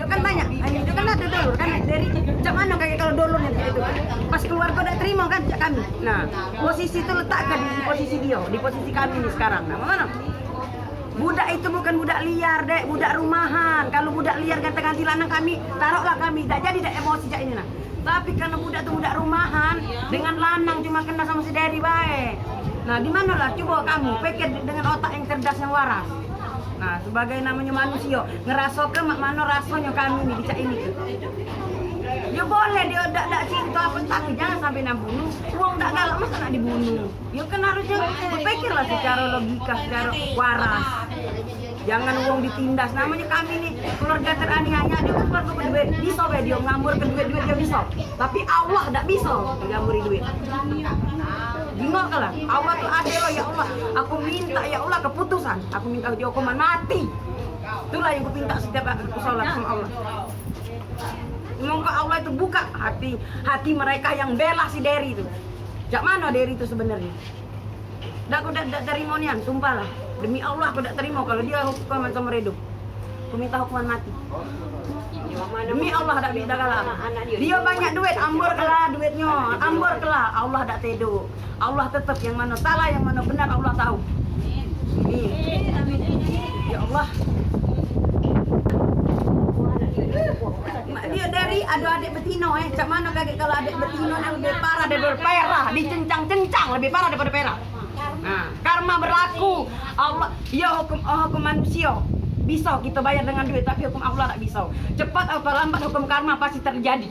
Dia kan banyak, dia kan ada dulur kan dari cak mana kayak kalau dulurnya itu kan. Pas keluar kau tidak terima kan cak kami. Nah, posisi itu letakkan di posisi dia, di posisi kami ini sekarang. Nah, mana? Budak itu bukan budak liar, dek, budak rumahan. Kalau budak liar ganti-ganti lanang kami, taruhlah kami. Tak jadi dak emosi cak ini nah. Tapi karena budak itu budak rumahan, dengan lanang cuma kena sama si Derry baik. Nah, di mana lah coba kamu pikir dengan otak yang cerdas yang waras. Nah, sebagai namanya manusia, ngerasa ke mana rasanya kami nih dicak ini tuh. Ya boleh dia dak cinta apa tapi jangan sampai nak bunuh. Uang dak galak masa nak dibunuh. Ya kan harusnya berpikirlah secara logika, secara waras. Jangan uang ditindas. Namanya kami nih keluarga teraniaya dia keluar ke duit. Bisa be dia ngambur ke duit dia bisa. Tapi Allah dak bisa ngamburi duit. Gimana lah, Allah tuh adil loh ya Allah. Aku minta ya Allah keputusan. Aku minta hukuman mati. Itulah yang aku minta setiap aku sholat sama Allah. Semoga Allah itu buka hati mereka yang bela si Derry itu. Jak mana Derry itu sebenarnya? Aku tidak terima nian, sumpah lah. Demi Allah aku tidak terima kalau dia hukuman sama redup. Aku minta hukuman mati. Demi Allah tak bisa kalah. Dia banyak duit, ambur kelah duitnya, ambur kelah. Allah tak tedo. Allah tetap yang mana salah, yang mana benar Allah tahu. Ya Allah. Dia dari ada adik betino cak mana kaget kalau adik betino yang lebih parah daripada perah, dicencang-cencang lebih parah daripada perah. Nah, karma berlaku. Allah, ya hukum manusia. Bisa kita bayar dengan duit, tapi hukum Allah tak bisa. Cepat atau lambat hukum karma pasti terjadi.